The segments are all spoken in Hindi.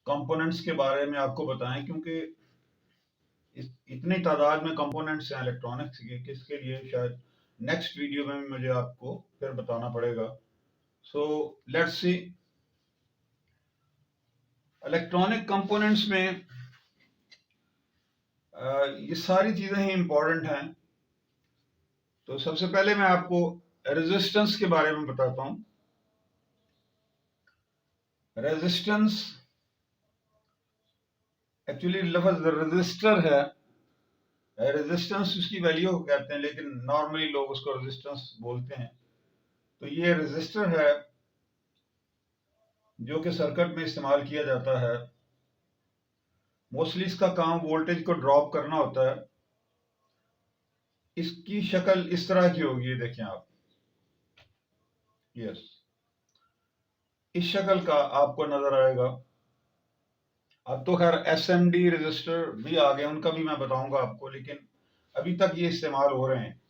कंपोनेंट्स के बारे में आपको बताएं, क्योंकि इतनी तादाद में कंपोनेंट्स हैं इलेक्ट्रॉनिक्स के कि इसके लिए शायद नेक्स्ट वीडियो में मुझे आपको फिर बताना पड़ेगा। So let's see, electronic components में ये सारी चीज़ें ही इंपॉर्टेंट हैं। तो सबसे पहले मैं आपको रेजिस्टेंस के बारे में बताता हूं। रेजिस्टेंस एक्चुअली लफ्ज रेजिस्टर है, रेजिस्टेंस उसकी वैल्यू को कहते हैं, लेकिन नॉर्मली लोग उसको रेजिस्टेंस बोलते हैं। तो ये रेजिस्टर है जो कि सर्किट में इस्तेमाल किया जाता है। मोस्टली इसका काम वोल्टेज को ड्रॉप करना होता है। इसकी शक्ल इस तरह की होगी, ये देखें आप, यस, इस शक्ल का आपको नजर आएगा। अब तो खैर एसएमडी रजिस्टर भी आ गए, उनका भी मैं बताऊंगा आपको, लेकिन अभी तक ये इस्तेमाल हो रहे हैं।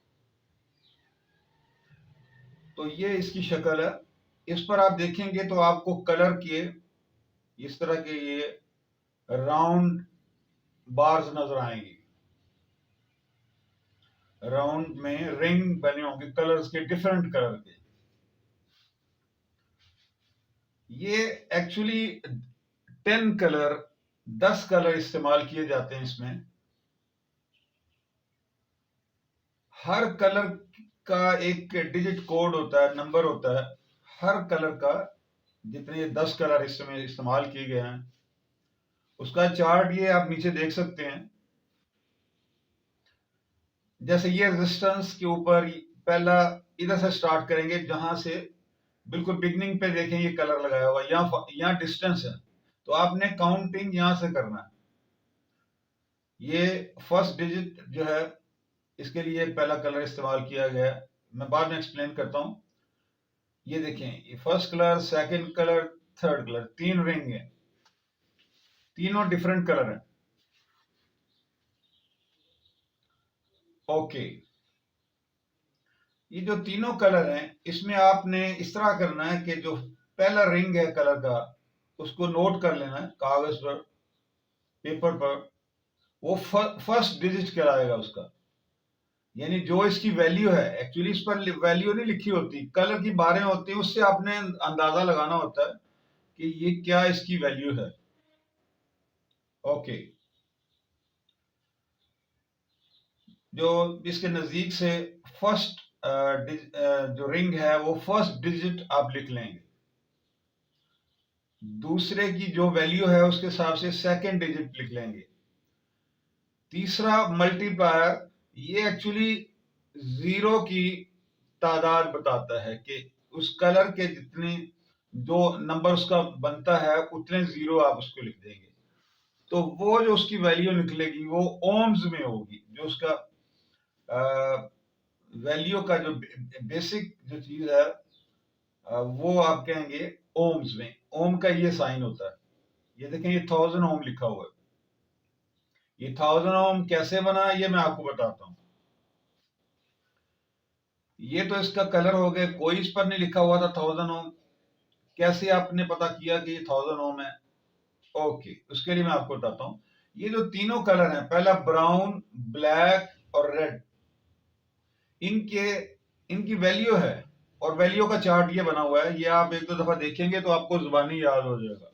तो ये इसकी शक्ल है। इस पर आप देखेंगे तो आपको कलर किए इस तरह के ये राउंड बार्स नजर आएंगी। राउंड में रिंग बने होंगे कलर्स के, डिफरेंट कलर के। ये एक्चुअली 10 कलर इस्तेमाल किए जाते हैं इसमें। हर कलर का एक डिजिट कोड होता है, नंबर होता है हर कलर का। जितने 10 कलर इसमें इस्तेमाल किए गए हैं उसका चार्ट ये आप नीचे देख सकते हैं। जैसे ये रेजिस्टेंस के ऊपर पहला इधर से स्टार्ट करेंगे, जहां से बिल्कुल बिगनिंग पे देखें ये कलर लगाया हुआ, यहाँ डिस्टेंस है, तो आपने काउंटिंग यहां से करना है। ये फर्स्ट डिजिट जो है, इसके लिए पहला कलर इस्तेमाल किया गया है, मैं बाद में एक्सप्लेन करता हूं। ये देखें, ये first colour, second colour, third colour, 3 ring है, तीनों डिफरेंट कलर हैं। ओके, ये जो तीनों कलर हैं इसमें आपने इस तरह करना है कि जो पहला रिंग है कलर का उसको नोट कर लेना है कागज पर, पेपर पर। वो फर्स्ट डिजिट कहलाएगा उसका, यानी जो इसकी वैल्यू है। एक्चुअली इस पर वैल्यू नहीं लिखी होती, कलर की बारें होती हैं, उससे आपने अंदाजा लगाना होता है कि ये क्या इसकी वैल्यू है। ओके, जो इसके नजदीक से फर्स्ट जो रिंग है वो फर्स्ट डिजिट आप लिख लेंगे। दूसरे की जो वैल्यू है उसके हिसाब से सेकंड डिजिट लिख लेंगे। तीसरा मल्टीप्लायर, ये एक्चुअली जीरो की तादाद बताता है कि उस कलर के जितने जो नंबर उसका बनता है उतने जीरो आप उसको लिख देंगे। तो वो जो उसकी वैल्यू निकलेगी वो ओम्स में होगी। जो उसका वैल्यू का जो बेसिक जो चीज है वो आप कहेंगे ओम्स में। ओम का ये साइन होता है, ये देखें, ये 1000 ओम लिखा हुआ है। ये 1000 ओम कैसे बना ये मैं आपको बताता हूं। ये तो इसका कलर हो गया, कोई इस पर नहीं लिखा हुआ था 1000 ओम। कैसे आपने पता किया कि ये 1000 ओम है? ओके, उसके लिए मैं आपको बताता हूं। ये जो तीनों कलर हैं, पहला ब्राउन, ब्लैक और रेड, इनके इनकी वैल्यू है, और वैल्यू का चार्ट ये बना हुआ है। ये आप एक दो दफा देखेंगे तो आपको जुबानी याद हो जाएगा।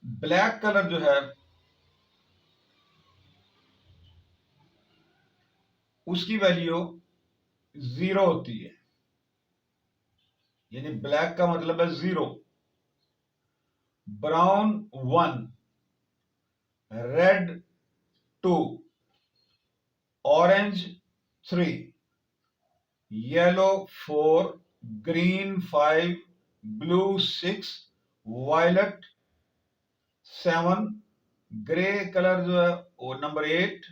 ब्लैक कलर जो है उसकी वैल्यू 0 होती है, यानी ब्लैक का मतलब है 0। Brown 1, red 2, orange 3, yellow 4, green 5, blue 6, violet 7, grey colour जो है वो number 8,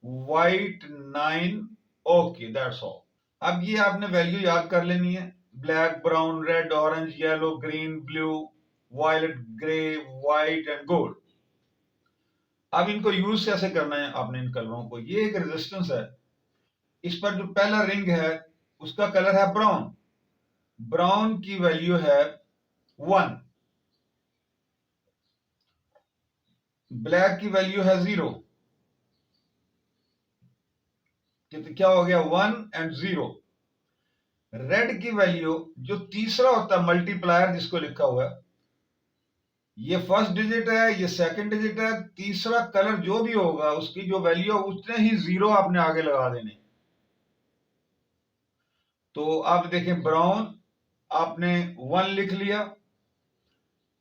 white 9। Okay, that's all. अब ये आपने वैल्यू याद कर लेनी है, black, brown, red, orange, yellow, green, blue, violet, grey, white and gold. अब इनको यूज कैसे करना है आपने इन कलरों को? ये एक रेजिस्टेंस है, इस पर जो पहला रिंग है उसका कलर है ब्राउन। ब्राउन की वैल्यू है 1, ब्लैक की वैल्यू है 0, क्या हो गया 1 और 0। रेड की वैल्यू जो तीसरा होता है मल्टीप्लायर जिसको लिखा हुआ है, ये फर्स्ट डिजिट है, ये सेकंड डिजिट है, तीसरा कलर जो भी होगा उसकी जो वैल्यू है उतने ही 0 आपने आगे लगा देने। तो आप देखें ब्राउन आपने 1 लिख लिया,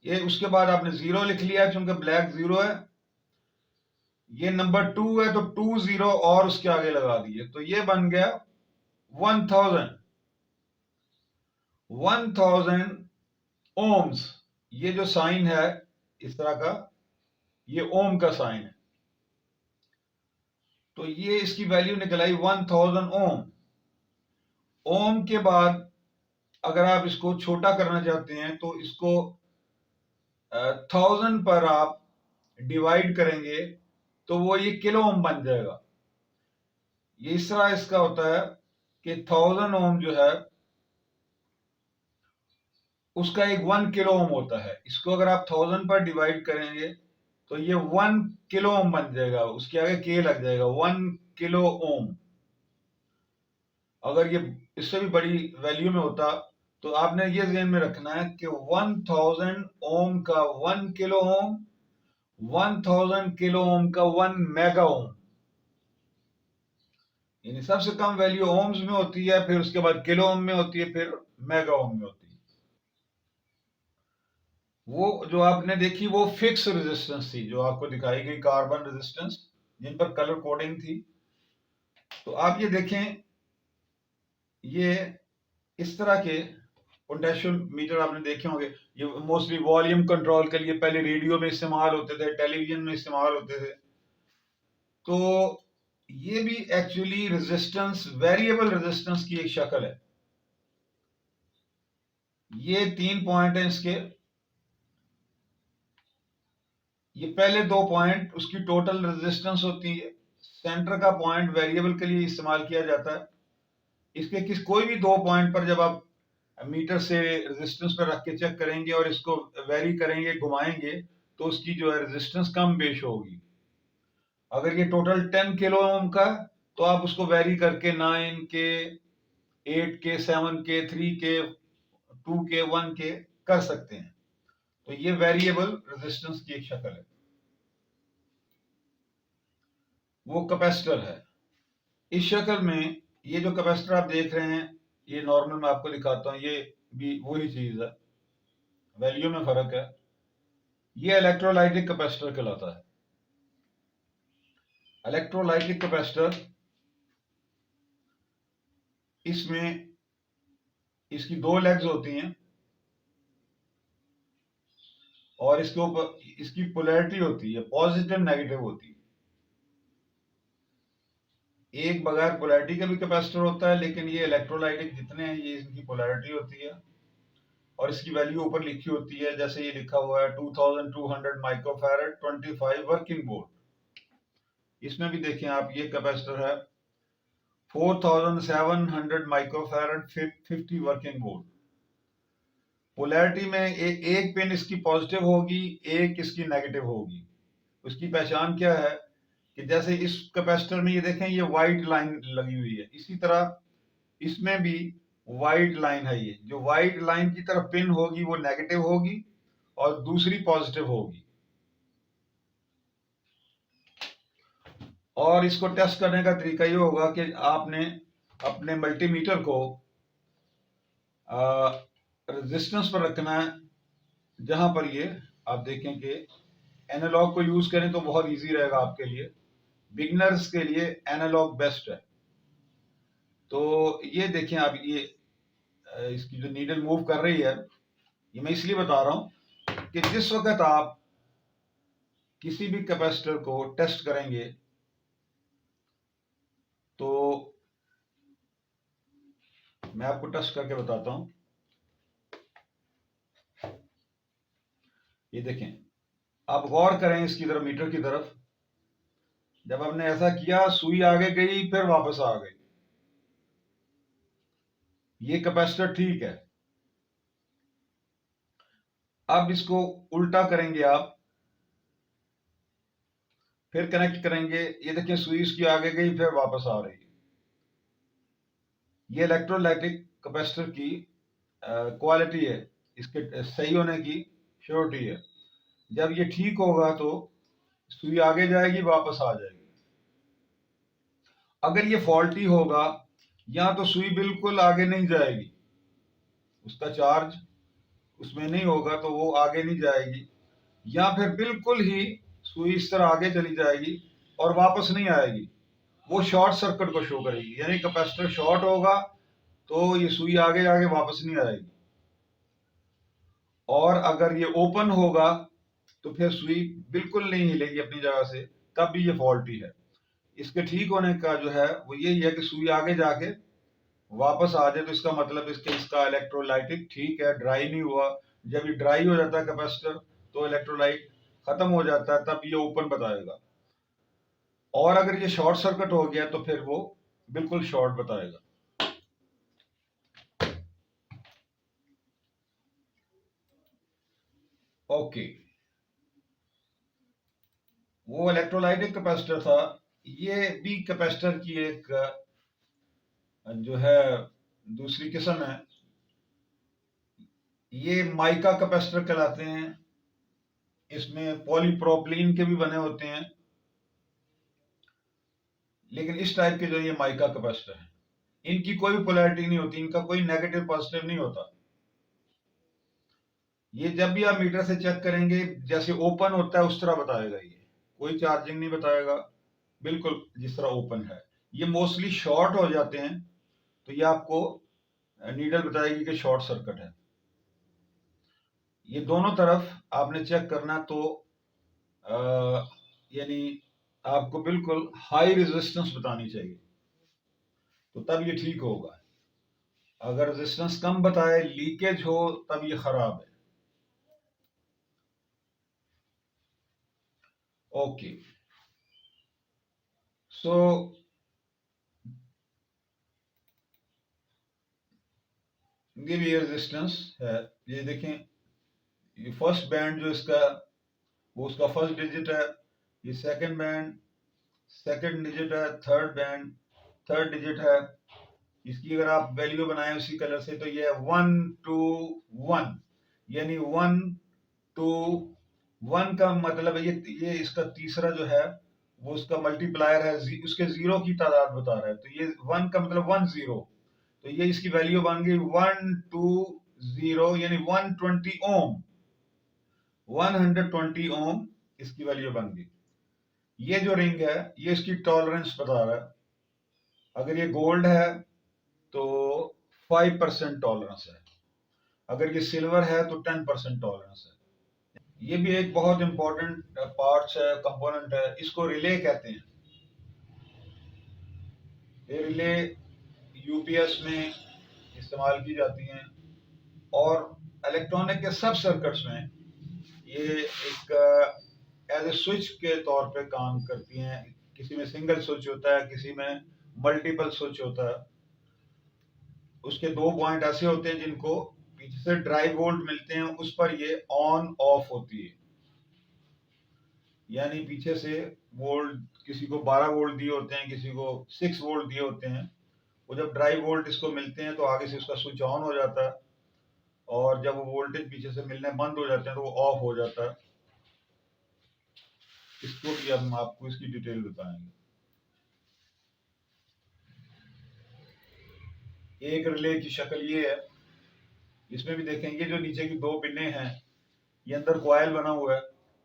ये उसके बाद आपने 0 लिख लिया क्योंकि ब्लैक 0 है। ये नंबर 2 है तो 2 0 और उसके आगे लगा दिए, तो ये बन गया 1000। 1000 ओम्स, ये जो साइन है इस तरह का, ये ओम का साइन है, तो ये इसकी वैल्यू निकल आई 1000 ओम। ओम के बाद अगर आप इसको छोटा करना चाहते हैं तो इसको 1000 पर आप डिवाइड करेंगे तो वो ये किलो ओम बन जाएगा। ये इस तरह इसका होता है कि 1000 ओम जो है उसका एक 1 किलो ओम होता है। इसको अगर आप 1000 पर डिवाइड करेंगे तो ये 1 किलो ओम बन जाएगा, उसके आगे के लग जाएगा, 1 किलो ओम। अगर ये इससे भी बड़ी वैल्यू में होता तो आपने ये ध्यान में रखना है कि 1000 ओम का 1 किलो ओम, 1000 किलो ओम का 1 मेगा ओम। यानी सबसे कम वैल्यू ओम्स में होती है, फिर उसके बाद किलो ओम में होती है, फिर मेगा ओम में होती है। वो जो आपने देखी वो फिक्स रेजिस्टेंस थी जो आपको दिखाई गई, कार्बन रेजिस्टेंस जिन पर कलर कोडिंग थी। तो आप ये देखें, ये इस तरह के पोटेंशियोमीटर आपने देखे होंगे, ये मोस्टली वॉल्यूम कंट्रोल के लिए पहले रेडियो में इस्तेमाल होते थे, टेलीविजन में इस्तेमाल होते थे। तो ये भी एक्चुअली रेजिस्टेंस, वेरिएबल रेजिस्टेंस की एक शक्ल है। ये 3 पॉइंट है इसके, ये पहले 2 पॉइंट उसकी टोटल रेजिस्टेंस होती है, सेंटर का पॉइंट वेरिएबल के लिए इस्तेमाल किया जाता है। इसके कोई भी 2 पॉइंट पर जब आप मीटर से रेजिस्टेंस पर रख के चेक करेंगे और इसको वेरी करेंगे, घुमाएंगे, तो उसकी जो है रेजिस्टेंस कम पेश होगी। अगर ये टोटल 10 किलो ओम का, तो आप उसको वेरी करके 9 के, 8 के, 7 के, 3 के, 2 के, 1 के कर सकते हैं। तो ये वेरिएबल रेजिस्टेंस की एक शक्ल है, वो कैपेसिटर है। इस शक्ल में ये जो कैपेसिटर आप देख रहे हैं, ये नॉर्मल मैं आपको दिखाता हूं, ये भी वही चीज है, वैल्यू में फर्क है। ये इलेक्ट्रोलाइटिक कैपेसिटर कहलाता है। इलेक्ट्रोलाइटिक कैपेसिटर, इसमें इसकी 2 लेग्स होती हैं और इसके ऊपर इसकी पोलैरिटी होती है, पॉजिटिव नेगेटिव होती है। एक बगैर पोलैरिटी का भी कैपेसिटर होता है, लेकिन ये इलेक्ट्रोलाइटिक जितने हैं ये इनकी पोलैरिटी होती है और इसकी वैल्यू ऊपर लिखी होती है, जैसे ये लिखा हुआ है 2200 माइक्रोफैरड 25 वर्किंग वोल्ट। इसमें भी देखें आप, ये कैपेसिटर है 4700 माइक्रोफैरड 50 वर्किंग वोल्ट। पोलैरिटी में एक पिन इसकी पॉजिटिव होगी, एक इसकी नेगेटिव होगी। उसकी पहचान क्या है कि जैसे इस कैपेसिटर में ये देखें, ये व्हाइट लाइन लगी हुई है, इसी तरह इसमें भी व्हाइट लाइन है। ये जो व्हाइट लाइन की तरफ पिन होगी वो नेगेटिव होगी और दूसरी पॉजिटिव होगी। और इसको टेस्ट करने का तरीका ये होगा कि आपने अपने मल्टीमीटर को रेजिस्टेंस पर रखना है, जहां पर ये आप देखें कि एनालॉग को यूज करें तो बहुत इजी रहेगा आपके लिए, बिगनर्स के लिए एनालॉग बेस्ट है। तो ये देखें आप, ये इसकी जो नीडल मूव कर रही है, ये मैं इसलिए बता रहा हूं कि जिस वक्त आप किसी भी कैपेसिटर को टेस्ट करेंगे तो मैं आपको टेस्ट करके बताता हूं। ये देखें, आप गौर करें इसकी तरफ, मीटर की तरफ। जब आपने ऐसा किया, सुई आगे गई फिर वापस आ गई, ये कैपेसिटर ठीक है। अब इसको उल्टा करेंगे आप, फिर कनेक्ट करेंगे। ये देखिए सुई इसकी आगे गई, फिर वापस आ रही है। ये इलेक्ट्रोलाइटिक कैपेसिटर की क्वालिटी है, इसके सही होने की श्योरिटी है। जब ये ठीक होगा तो सुई आगे जाएगी, वापस आ जाएगी। अगर ये फॉल्टी होगा, या तो सुई बिल्कुल आगे नहीं जाएगी, उसका चार्ज उसमें नहीं होगा तो वो आगे नहीं जाएगी, या फिर बिल्कुल ही सुई इस तरह आगे चली जाएगी और वापस नहीं आएगी। वो शॉर्ट सर्किट को शो करेगी, यानी कैपेसिटर शॉर्ट होगा तो ये सुई आगे जाके वापस नहीं आएगी। और अगर ये ओपन होगा तो फिर सुई बिल्कुल नहीं हिलेगी अपनी जगह से, तब भी ये फॉल्टी है। इसके ठीक होने का जो है वो यही है कि सुई आगे जाके वापस आ जाए, तो इसका मतलब इसका इलेक्ट्रोलाइटिक ठीक है, ड्राई नहीं हुआ। जब ये ड्राई हो जाता है कैपेसिटर तो इलेक्ट्रोलाइट खत्म हो जाता है, तब ये ओपन बताएगा। और अगर ये शॉर्ट सर्किट हो गया तो फिर वो बिल्कुल शॉर्ट बताएगा। ओके, वो इलेक्ट्रोलाइटिक कैपेसिटर था। ये भी कैपेसिटर की एक जो है दूसरी किस्म है। ये माइका कैपेसिटर कहलाते हैं। इसमें पॉलीप्रोपिलीन के भी बने होते हैं, लेकिन इस टाइप के जो ये माइका कैपेसिटर है, इनकी कोई पोलैरिटी नहीं होती, इनका कोई नेगेटिव पॉजिटिव नहीं होता। ये जब भी आप मीटर से चेक करेंगे, जैसे ओपन होता है उस तरह बताएगा, ये कोई चार्जिंग नहीं बताएगा, बिल्कुल जिस तरह ओपन है। ये मोस्टली शॉर्ट हो जाते हैं तो ये आपको नीडल बताएगी कि शॉर्ट सर्किट है। ये दोनों तरफ आपने चेक करना, तो यानी आपको बिल्कुल हाई रेजिस्टेंस बतानी चाहिए, तो तब ये ठीक होगा। अगर रेजिस्टेंस कम बताए, लीकेज हो, तब ये खराब है। ओके, सो ये भी रेजिस्टेंस है। ये देखें, ये फर्स्ट बैंड जो इसका, वो उसका फर्स्ट डिजिट है। ये सेकंड बैंड, सेकंड डिजिट है। थर्ड बैंड, थर्ड डिजिट है। इसकी अगर आप वैल्यू बनाएं उसी कलर से, तो ये 1 2 1, यानी 1 2 1 का मतलब है ये इसका तीसरा जो है वो उसका मल्टीप्लायर है, उसके जीरो की तादाद बता रहा है। तो ये 1 का मतलब 10, तो ये इसकी वैल्यू बन गई 120, यानी 120 ओम, 120 ओम इसकी वैल्यू बन गई। ये जो रिंग है ये इसकी टॉलरेंस बता रहा है। अगर ये गोल्ड है तो 5% टॉलरेंस है, अगर ये सिल्वर है तो 10% टॉलरेंस है। ये भी एक बहुत इंपॉर्टेंट पार्ट्स है, कंपोनेंट है। इसको रिले कहते हैं। ये रिले यूपीएस में इस्तेमाल की जाती हैं, और इलेक्ट्रॉनिक के सब सर्किट्स में ये एक एज ए स्विच के तौर पे काम करती हैं। किसी में सिंगल स्विच होता है, किसी में मल्टीपल स्विच होता है। उसके दो पॉइंट ऐसे होते हैं जिनको पीछे से ड्राइव वोल्ट मिलते हैं, उस पर ये ऑन ऑफ होती है। यानी पीछे से वोल्ट, किसी को 12 वोल्ट दिए होते हैं, किसी को 6 वोल्ट दिए होते हैं। वो जब ड्राइव वोल्ट इसको मिलते हैं तो आगे से उसका स्विच ऑन हो जाता है, और जब वो वोल्टेज पीछे से मिलने बंद हो जाते हैं तो वो ऑफ हो जाता है। इसको भी हम आपको इसकी डिटेल बताएंगे। एक रिले की शक्ल ये है। इसमें भी देखेंगे जो नीचे की दो पिने हैं, ये अंदर कॉइल बना हुआ है।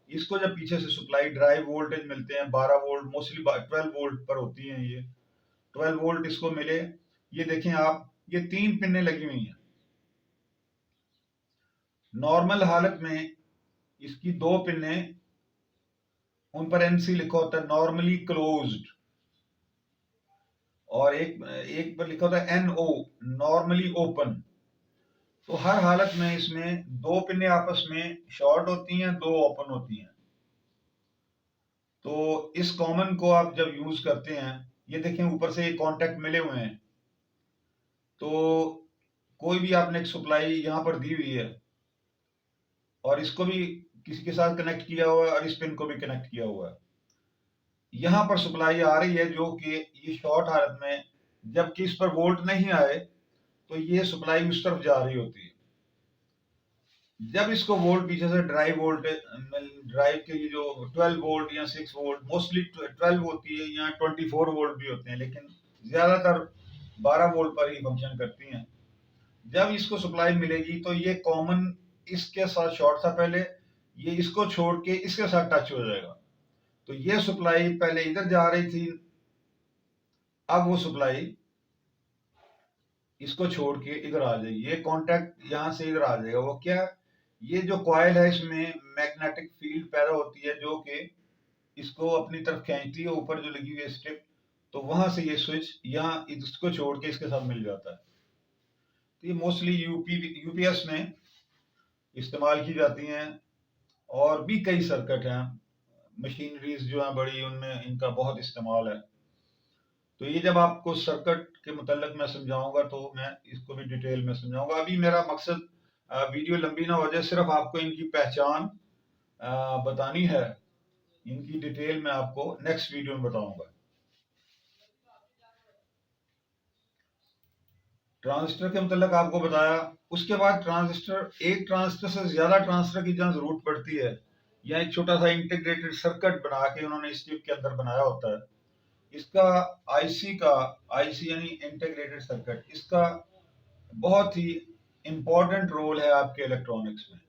इसको जब पीछे से सप्लाई ड्राइव वोल्टेज मिलते हैं 12 वोल्ट, मोस्टली 12 वोल्ट पर होती हैं ये, 12 वोल्ट इसको मिले। ये देखें आप, ये तीन पिनें लगी हुई हैं। नॉर्मल हालत में इसकी दो पिनें, उन पर एनसी लिखा होता है, नॉर्मली क्लोज्ड, और एक एक पर लिखा होता है एनओ, नॉर्मली ओपन। तो हर हालत में इसमें दो पिनें आपस में शॉर्ट होती हैं, दो ओपन होती हैं। तो इस कॉमन को आप जब यूज करते हैं, ये देखें ऊपर से ये कॉन्टेक्ट मिले हुए हैं, तो कोई भी आपने एक सप्लाई यहां पर दी हुई है, और इसको भी किसी के साथ कनेक्ट किया हुआ है, और इस पिन को भी कनेक्ट किया हुआ है। यहाँ पर सप्लाई आ रही है जो कि ये शॉर्ट हालत में, जबकि इस पर वोल्ट नहीं आए तो ये सप्लाई उस तरफ जा रही होती है। जब इसको वोल्ट पीछे से ड्राइव के लिए जो 12 वोल्ट या 6 वोल्ट, मोस्टली 12 होती है या 24 वोल्ट भी होते हैं, लेकिन ज्यादातर 12 वोल्ट पर ही फंक्शन करती हैं। जब इसको सप्लाई मिलेगी तो ये कॉमन इसके साथ शॉर्ट था पहले, ये इसको छोड़ के इसके साथ टच हो जाएगा। तो ये सप्लाई पहले इधर जा रही थी, अब वो सप्लाई इसको छोड़ के इधर आ जाएगी, ये कांटेक्ट यहां से इधर आ जाएगा। वो क्या, ये जो कॉइल है इसमें मैग्नेटिक फील्ड पैदा होती है जो कि इसको अपनी तरफ खींचती है, ऊपर जो लगी हुई है स्ट्रिप, तो वहां से ये स्विच यहाँ इसको छोड़ के इसके साथ मिल जाता है। तो ये मोस्टली यूपीएस में इस्तेमाल की जाती हैं, और भी कई सर्किट हैं, मशीनरीज जो हैं बड़ी, उनमें इनका बहुत इस्तेमाल है। तो ये जब आपको सर्किट के मुतल्लिक मैं समझाऊंगा तो मैं इसको भी डिटेल में समझाऊंगा। अभी मेरा मकसद वीडियो लंबी ना हो जाए, सिर्फ आपको इनकी पहचान बतानी है, इनकी डिटेल मैं आपको नेक्स्ट वीडियो में बताऊंगा। ट्रांजिस्टर के मतलब आपको बताया, उसके बाद ट्रांजिस्टर, एक ट्रांजिस्टर से ज्यादा ट्रांजिस्टर की जहाँ जरूरत पड़ती है, या एक छोटा सा इंटीग्रेटेड सर्किट बना के उन्होंने इस चिप के अंदर बनाया होता है, इसका आईसी यानी इंटीग्रेटेड सर्किट, इसका बहुत ही इंपॉर्टेंट रोल है आपके इलेक्ट्रॉनिक्स में।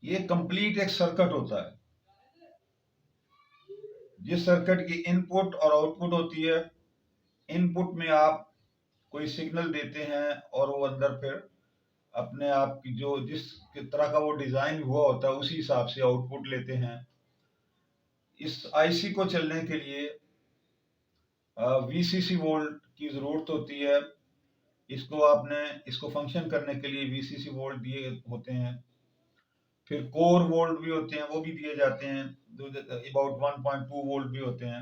ये कंप्लीट एक सर्किट होता है, जिस सर्किट की इनपुट और आउटपुट होती है। इनपुट में आप कोई सिग्नल देते हैं और वो अंदर फिर अपने आप की जो जिस तरह का वो डिजाइन हुआ होता है उसी हिसाब से आउटपुट लेते हैं। इस आईसी को चलने के लिए वीसीसी वोल्ट की जरूरत होती है। इसको फंक्शन करने के लिए वीसीसी वोल्ट दिए होते हैं। फिर कोर वोल्ट भी होते हैं, वो भी दिए जाते हैं, अबाउट 1.2 वोल्ट भी होते हैं।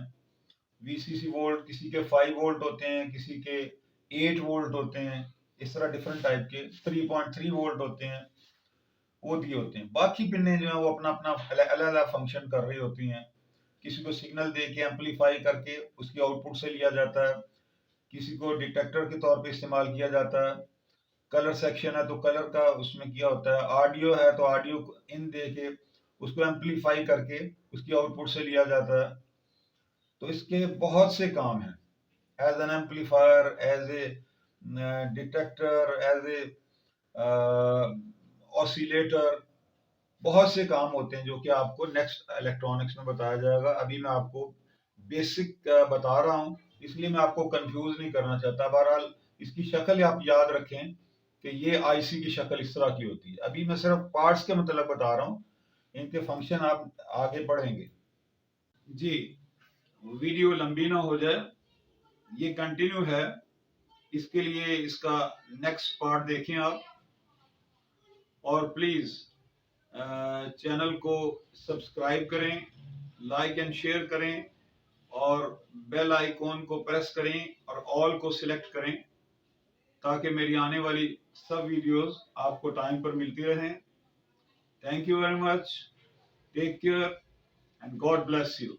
वीसीसी वोल्ट किसी के 5 वोल्ट होते हैं, किसी के 8 वोल्ट होते हैं, इस तरह डिफरेंट टाइप के 3.3 वोल्ट होते हैं, वो दिए होते हैं। बाकी पिनें जो है वो अपना अपना अलग अलग फंक्शन कर रही होती हैं। किसी को सिग्नल दे के एम्पलीफाई करके उसकी आउटपुट से लिया जाता है, किसी को डिटेक्टर के तौर पे इस्तेमाल किया जाता है। कलर सेक्शन है तो कलर का उसमें किया होता है। ऑडियो है तो ऑडियो इन दे के उसको एम्पलीफाई करके उसकी आउटपुट से लिया जाता है। तो इसके बहुत से काम हैं, as an amplifier, as a detector, as an oscillator, बहुत से काम होते हैं जो कि आपको नेक्स्ट इलेक्ट्रॉनिक्स में बताया जाएगा। अभी मैं आपको बेसिक बता रहा हूँ, इसलिए मैं आपको कंफ्यूज नहीं करना चाहता। बहरहाल इसकी शक्ल आप याद रखें कि ये आईसी की शक्ल इस तरह की होती है। अभी मैं सिर्फ पार्ट्स के मतलब बता रहा हूँ, इनके फंक्शन आप आगे पढ़ेंगे। जी, वीडियो लंबी ना हो जाए, ये कंटिन्यू है, इसके लिए इसका नेक्स्ट पार्ट देखें आप। और प्लीज चैनल को सब्सक्राइब करें, लाइक एंड शेयर करें, और बेल आइकॉन को प्रेस करें और ऑल को सिलेक्ट करें, ताकि मेरी आने वाली सब वीडियोस आपको टाइम पर मिलती रहें। Thank you very much, take care and God bless you.